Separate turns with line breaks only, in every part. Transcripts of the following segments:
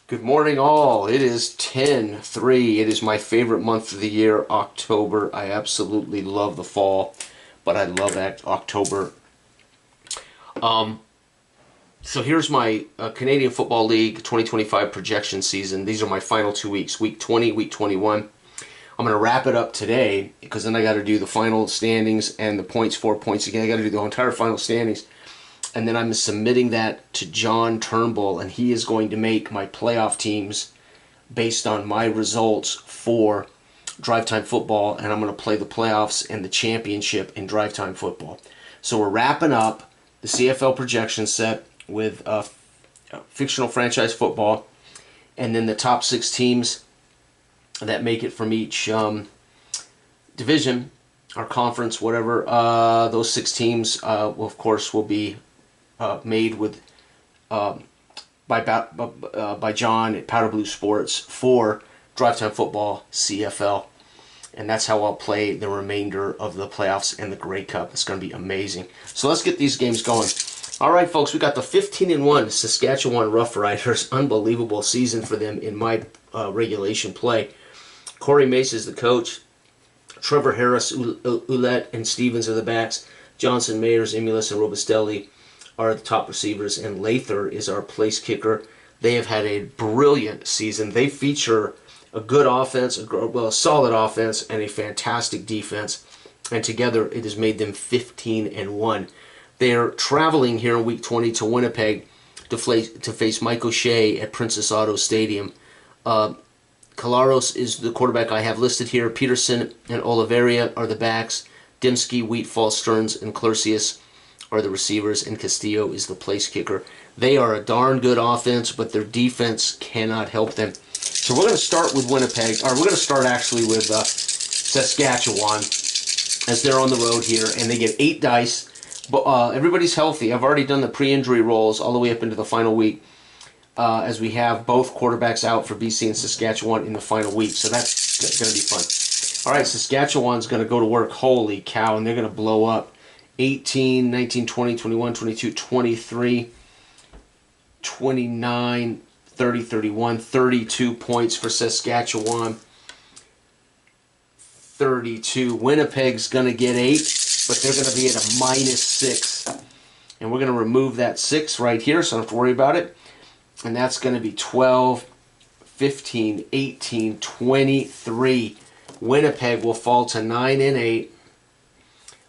Good morning, all. It is 10/3. It is my favorite month of the year, October. I absolutely love the fall, but I love October. So here's my Canadian Football League 2025 projection season. These are my final 2 weeks, week 20, week 21. I'm going to wrap it up today because then I got to do the final standings and the points, 4 points again. I got to do the entire final standings. And then I'm submitting that to John Turnbull, and he is going to make my playoff teams based on my results for Drive Time Football, and I'm going to play the playoffs and the championship in Drive Time Football. So we're wrapping up the CFL projection set with fictional franchise football, and then the top 6 teams that make it from each division or conference, whatever. Those 6 teams, of course, will be made with by John at Powder Blue Sports for Drive Time Football CFL, and that's how I'll play the remainder of the playoffs and the Grey Cup. It's going to be amazing. So let's get these games going. All right, folks, we got the 15-1 Saskatchewan Roughriders. Unbelievable season for them in my regulation play. Corey Mace is the coach. Trevor Harris, Ouellette, and Stevens are the backs. Johnson, Mayers, Imulus, and Robustelli are the top receivers, and Lather is our place kicker. They have had a brilliant season. They feature a good offense, a solid offense, and a fantastic defense, and together it has made them 15-1. They're traveling here in Week 20 to Winnipeg to face Mike O'Shea at Princess Auto Stadium. Kalaros is the quarterback I have listed here. Peterson and Oliveria are the backs. Dimsky, Wheatfall, Stearns, and Clercius are the receivers, and Castillo is the place kicker. They are a darn good offense, but their defense cannot help them. So we're going to start with Winnipeg, or we're going to start actually with Saskatchewan, as they're on the road here, and they get 8 dice. But everybody's healthy. I've already done the pre-injury rolls all the way up into the final week, as we have both quarterbacks out for BC and Saskatchewan in the final week. So that's going to be fun. All right, Saskatchewan's going to go to work. Holy cow, and they're going to blow up. 18, 19, 20, 21, 22, 23, 29, 30, 31, 32 points for Saskatchewan. 32. Winnipeg's going to get 8, but they're going to be at a -6. And we're going to remove that 6 right here, so I don't have to worry about it. And that's going to be 12, 15, 18, 23. Winnipeg will fall to 9-8.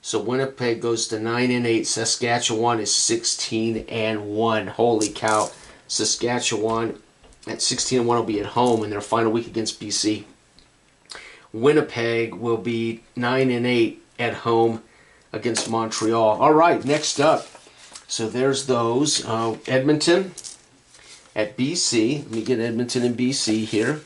So Winnipeg goes to 9-8. Saskatchewan is 16-1. Holy cow. Saskatchewan at 16-1 will be at home in their final week against BC. Winnipeg will be 9-8 at home against Montreal. All right, next up. So there's those. Edmonton at BC. Let me get Edmonton and BC here.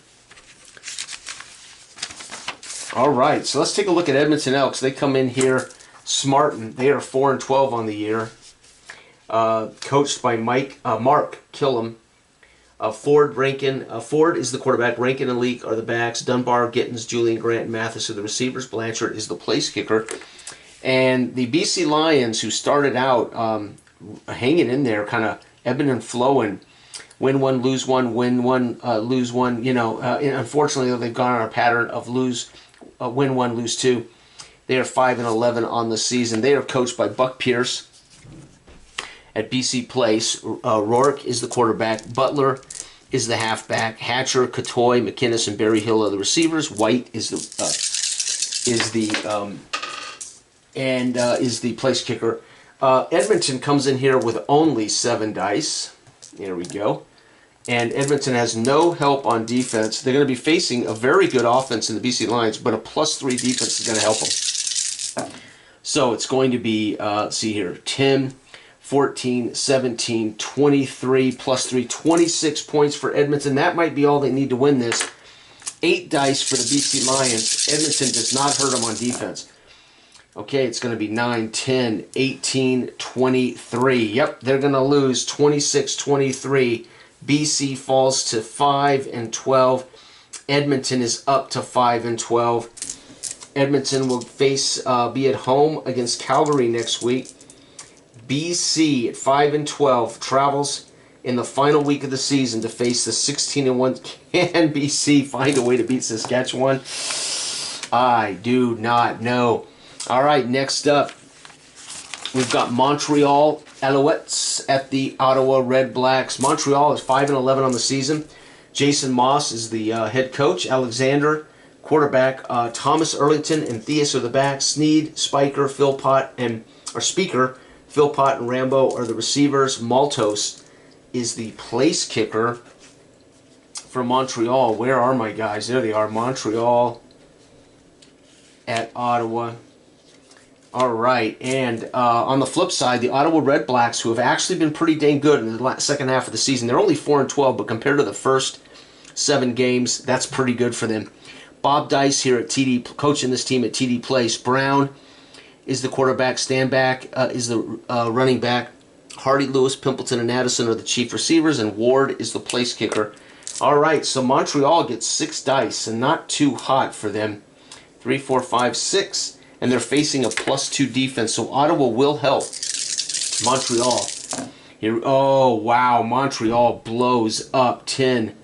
All right, so let's take a look at Edmonton Elks. They come in here smarting. They are 4-12 on the year. Coached by Mark Killam. Ford is the quarterback. Rankin and Leake are the backs. Dunbar, Gittins, Julian Grant, and Mathis are the receivers. Blanchard is the place kicker. And the BC Lions, who started out hanging in there, kind of ebbing and flowing, win one, lose one, win one, lose one. And unfortunately, they've gone on a pattern of win one, lose 2. They are 5-11 on the season. They are coached by Buck Pierce at BC Place. Rourke is the quarterback. Butler is the halfback. Hatcher, Katoy, McInnes, and Barry Hill are the receivers. White is the place kicker. Edmonton comes in here with only 7 dice. There we go. And Edmonton has no help on defense. They're going to be facing a very good offense in the BC Lions, but a +3 defense is going to help them. So it's going to be, see here, 10, 14, 17, 23, +3, 26 points for Edmonton. That might be all they need to win this. 8 dice for the BC Lions. Edmonton does not hurt them on defense. Okay, it's going to be 9, 10, 18, 23. Yep, they're going to lose 26-23. BC falls to 5-12. Edmonton is up to 5-12. Edmonton will be at home against Calgary next week. BC at 5-12 travels in the final week of the season to face the 16-1 Can BC find a way to beat Saskatchewan? I do not know. All right, next up, we've got Montreal Alouettes at the Ottawa Red Blacks. Montreal is 5-11 on the season. Jason Moss is the head coach. Alexander, quarterback. Thomas Erlington and Theus are the backs. Sneed, Speaker, Philpott, and Rambo are the receivers. Maltos is the place kicker for Montreal. Where are my guys? There they are. Montreal at Ottawa. All right, and on the flip side, the Ottawa Red Blacks, who have actually been pretty dang good in the second half of the season. They're only 4-12, but compared to the first 7 games, that's pretty good for them. Bob Dice here at TD, coaching this team at TD Place. Brown is the quarterback. Stanback is the running back. Hardy, Lewis, Pimpleton, and Addison are the chief receivers, and Ward is the place kicker. All right, so Montreal gets 6 dice, and not too hot for them. 3, 4, 5, 6. And they're facing a +2 defense, so Ottawa will help Montreal. Here, oh, wow, Montreal blows up 10.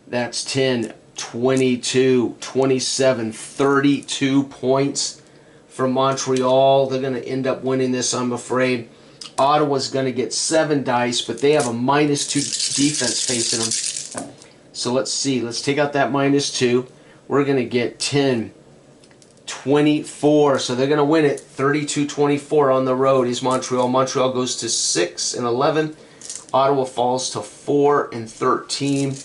That's 10, 22, 27, 32 points for Montreal. They're going to end up winning this, I'm afraid. Ottawa's going to get 7 dice, but they have a -2 defense facing them. So let's see. Let's take out that -2. We're going to get 10. 24, so they're going to win it 32-24 on the road is Montreal. Montreal goes to 6-11. Ottawa falls to 4-13.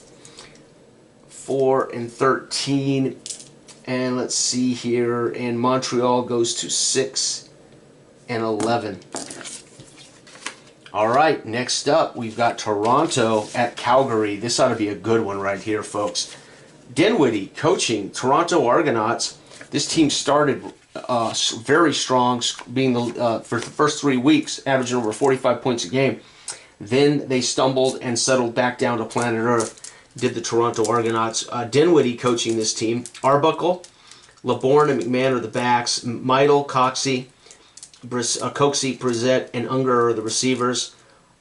4-13. And let's see here. And Montreal goes to 6-11. All right, next up, we've got Toronto at Calgary. This ought to be a good one right here, folks. Dinwiddie coaching Toronto Argonauts. This team started very strong, being for the first 3 weeks, averaging over 45 points a game. Then they stumbled and settled back down to planet Earth, did the Toronto Argonauts. Dinwiddie coaching this team. Arbuckle, LeBourne, and McMahon are the backs. Meidel, Coxey, Brissett, and Unger are the receivers.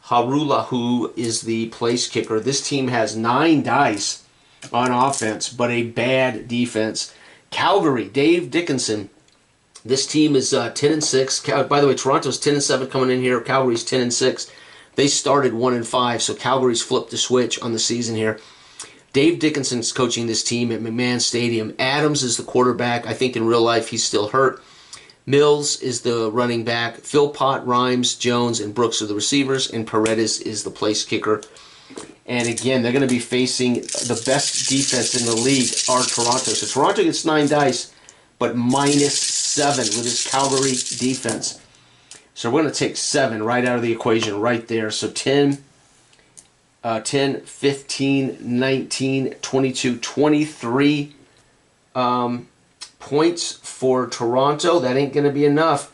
Harulahu is the place kicker. This team has 9 dice on offense, but a bad defense. Calgary, Dave Dickinson. This team is 10-6. By the way, Toronto's 10-7 coming in here. Calgary's 10-6. They started 1-5, so Calgary's flipped the switch on the season here. Dave Dickinson's coaching this team at McMahon Stadium. Adams is the quarterback. I think in real life he's still hurt. Mills is the running back. Philpott, Rhymes, Jones, and Brooks are the receivers, and Paredes is the place kicker. And again, they're going to be facing the best defense in the league, are Toronto. So Toronto gets 9 dice, but -7 with this Calgary defense. So we're going to take 7 right out of the equation right there. So 10, 15, 19, 22, 23 points for Toronto. That ain't going to be enough.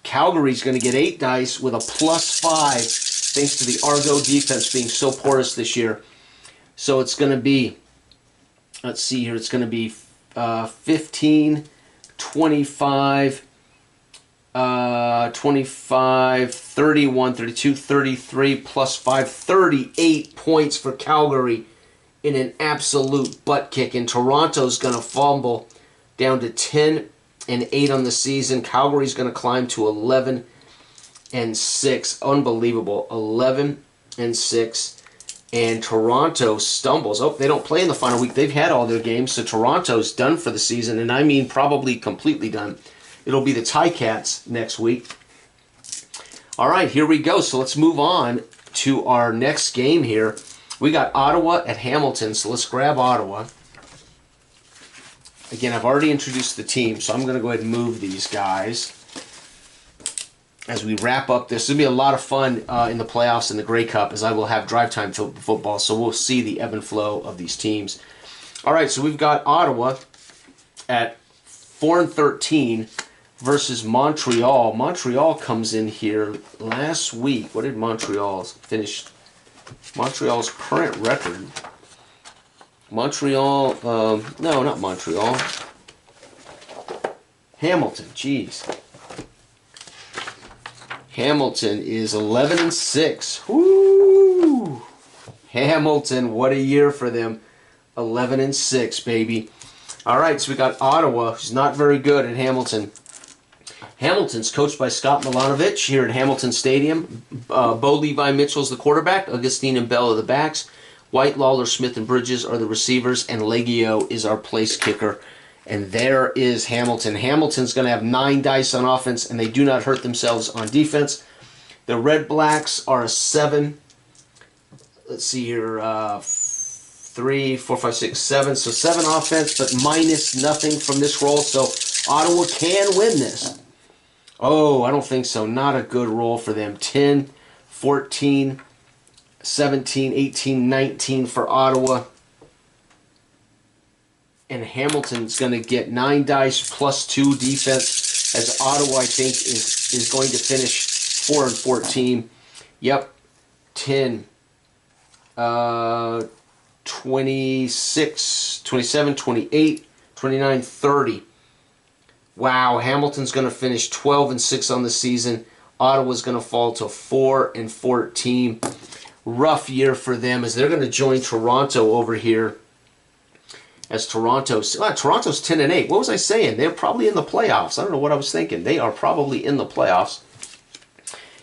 Calgary's going to get 8 dice with a +5. Thanks to the Argo defense being so porous this year. So it's going to be, let's see here, it's going to be 15, 25, 25, 31, 32, 33, +5, 38 points for Calgary in an absolute butt kick. And Toronto's going to fumble down to 10-8 on the season. Calgary's going to climb to 11-6. Unbelievable. 11-6. And Toronto stumbles. Oh, they don't play in the final week. They've had all their games, so Toronto's done for the season, and I mean probably completely done. It'll be the Ticats next week. All right, here we go. So let's move on to our next game here. We got Ottawa at Hamilton, so let's grab Ottawa. Again, I've already introduced the team, so I'm going to go ahead and move these guys as we wrap up this. This will be a lot of fun in the playoffs and the Grey Cup, as I will have drive time football, so we'll see the ebb and flow of these teams. All right, so we've got Ottawa at 4-13 versus Montreal. Montreal comes in here last week. What did Montreal finish? Montreal's current record. Montreal, no, not Montreal. Hamilton, jeez. Hamilton is 11-6. Woo! Hamilton, what a year for them. 11-6, baby. All right, so we got Ottawa, who's not very good at Hamilton. Hamilton's coached by Scott Milanovich here at Hamilton Stadium. Bo Levi Mitchell's the quarterback. Augustine and Bell are the backs. White, Lawler, Smith, and Bridges are the receivers. And Legio is our place kicker. And there is Hamilton. Hamilton's going to have 9 dice on offense, and they do not hurt themselves on defense. The Red Blacks are a 7. Let's see here. 3, 4, 5, 6, 7. So 7 offense, but minus nothing from this roll. So Ottawa can win this. Oh, I don't think so. Not a good roll for them. 10, 14, 17, 18, 19 for Ottawa. And Hamilton's going to get 9 dice plus 2 defense, as Ottawa, I think, is going to finish 4 and 14. Yep. 10, 26, 27, 28, 29, 30. Wow, Hamilton's going to finish 12-6 on the season. Ottawa's going to fall to 4 and 14. Rough year for them, as they're going to join Toronto over here. As Toronto's 10-8. What was I saying? They're probably in the playoffs. I don't know what I was thinking. They are probably in the playoffs.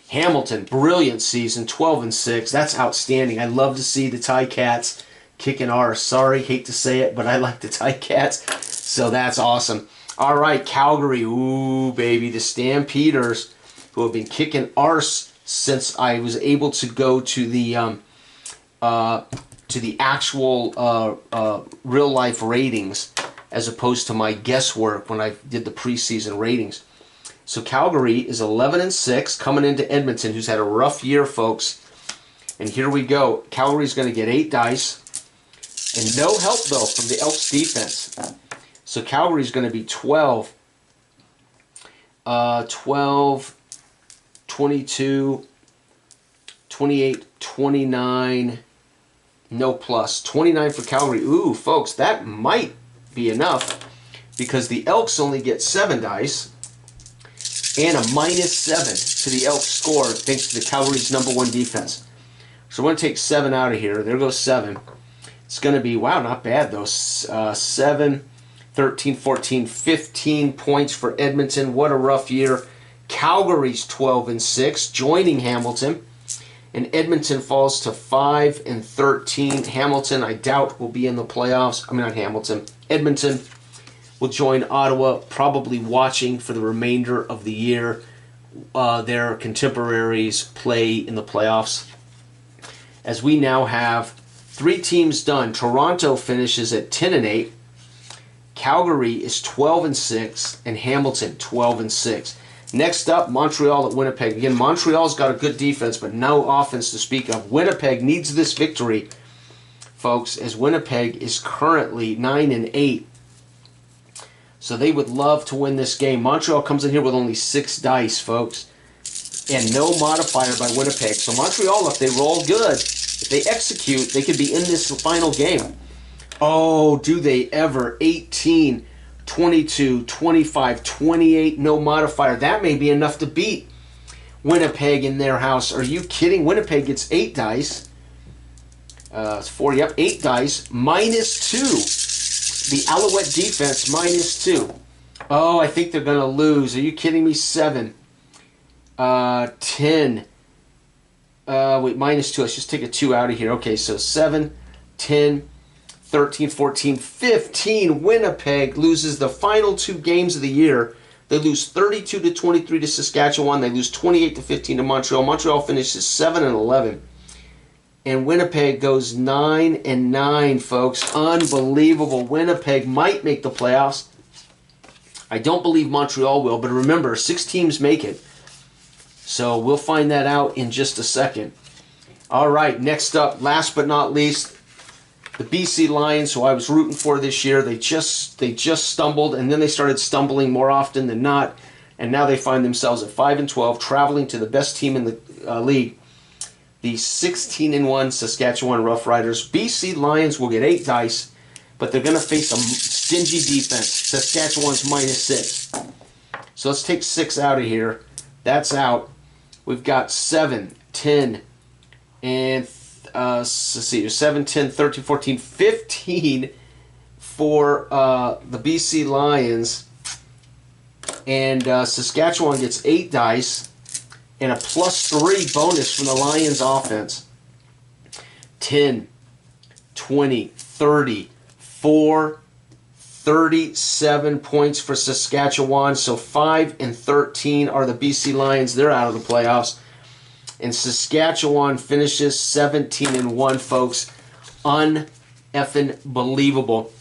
Hamilton, brilliant season, 12-6. That's outstanding. I love to see the Ticats kicking ours. Sorry, hate to say it, but I like the Ticats. So that's awesome. All right, Calgary. Ooh, baby, the Stampeders, who have been kicking arse since I was able to go to the actual real life ratings, as opposed to my guesswork when I did the preseason ratings. So Calgary is 11-6, coming into Edmonton, who's had a rough year, folks. And here we go. Calgary's going to get 8 dice, and no help though from the Elks defense. So Calgary's going to be 12, 22, 28, 29, no plus. 29 for Calgary. Ooh, folks, that might be enough, because the Elks only get 7 dice and a -7 to the Elks score, thanks to the Calgary's #1 defense. So we're going to take 7 out of here. There goes 7. It's going to be, wow, not bad though. 7, 13, 14, 15 points for Edmonton. What a rough year. Calgary's 12-6, joining Hamilton. And Edmonton falls to 5 and 13. Hamilton, I doubt, will be in the playoffs. I mean, not Hamilton. Edmonton will join Ottawa, probably watching for the remainder of the year their contemporaries play in the playoffs. As we now have 3 teams done. Toronto finishes at 10-8. Calgary is 12-6, and Hamilton 12-6. Next up, Montreal at Winnipeg. Again, Montreal's got a good defense, but no offense to speak of. Winnipeg needs this victory, folks, as Winnipeg is currently 9-8. So they would love to win this game. Montreal comes in here with only 6 dice, folks, and no modifier by Winnipeg. So Montreal, if they roll good, if they execute, they could be in this final game. Oh, do they ever. 18, 22, 25, 28, no modifier. That may be enough to beat Winnipeg in their house. Are you kidding? Winnipeg gets 8 dice. It's 4, yep, 8 dice. -2. The Alouette defense, -2. Oh, I think they're going to lose. Are you kidding me? 7. 10. Wait, -2. Let's just take a 2 out of here. Okay, so 7, 10, 13, 14, 15. Winnipeg loses the final 2 games of the year. They lose 32-23 to Saskatchewan. They lose 28-15 to Montreal. Montreal finishes 7-11. And Winnipeg goes 9-9, folks. Unbelievable. Winnipeg might make the playoffs. I don't believe Montreal will, but remember, 6 teams make it. So we'll find that out in just a second. All right, next up, last but not least, the BC Lions, who I was rooting for this year. They just stumbled, and then they started stumbling more often than not, and now they find themselves at 5-12, traveling to the best team in the league, the 16-1 Saskatchewan Roughriders. BC Lions will get 8 dice, but they're going to face a stingy defense. Saskatchewan's -6. So let's take 6 out of here. That's out. We've got 7, 10, and let's see, 7, 10, 13, 14, 15 for the BC Lions. And Saskatchewan gets 8 dice and a +3 bonus from the Lions offense. 10, 20, 30, 4, 37 points for Saskatchewan. So 5 and 13 are the BC Lions. They're out of the playoffs. And Saskatchewan finishes 17 and 1, folks. Un-effing believable.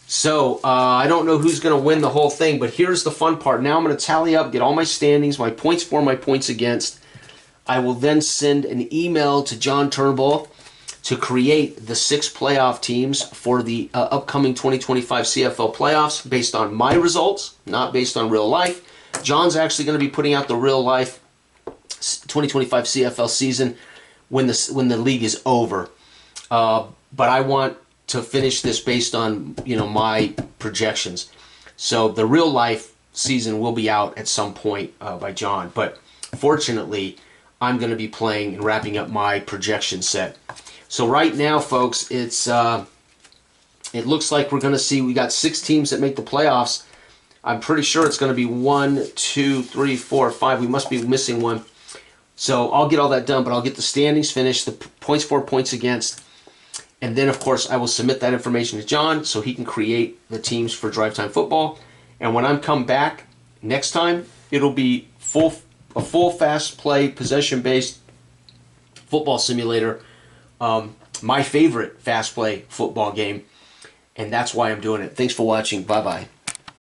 So I don't know who's going to win the whole thing, but here's the fun part. Now I'm going to tally up, get all my standings, my points for, my points against. I will then send an email to John Turnbull to create the 6 playoff teams for the upcoming 2025 CFL playoffs based on my results, not based on real life. John's actually going to be putting out the real life 2025 CFL season when the league is over. But I want to finish this based on, my projections. So the real life season will be out at some point by John. But fortunately, I'm going to be playing and wrapping up my projection set. So right now, folks, it looks like we're going to see we got 6 teams that make the playoffs. I'm pretty sure it's going to be 1, 2, 3, 4, 5. We must be missing one. So I'll get all that done, but I'll get the standings finished, the points for, points against. And then, of course, I will submit that information to John so he can create the teams for Drive Time Football. And when I'm come back next time, it'll be a full fast play, possession-based football simulator. My favorite fast play football game. And that's why I'm doing it. Thanks for watching. Bye-bye.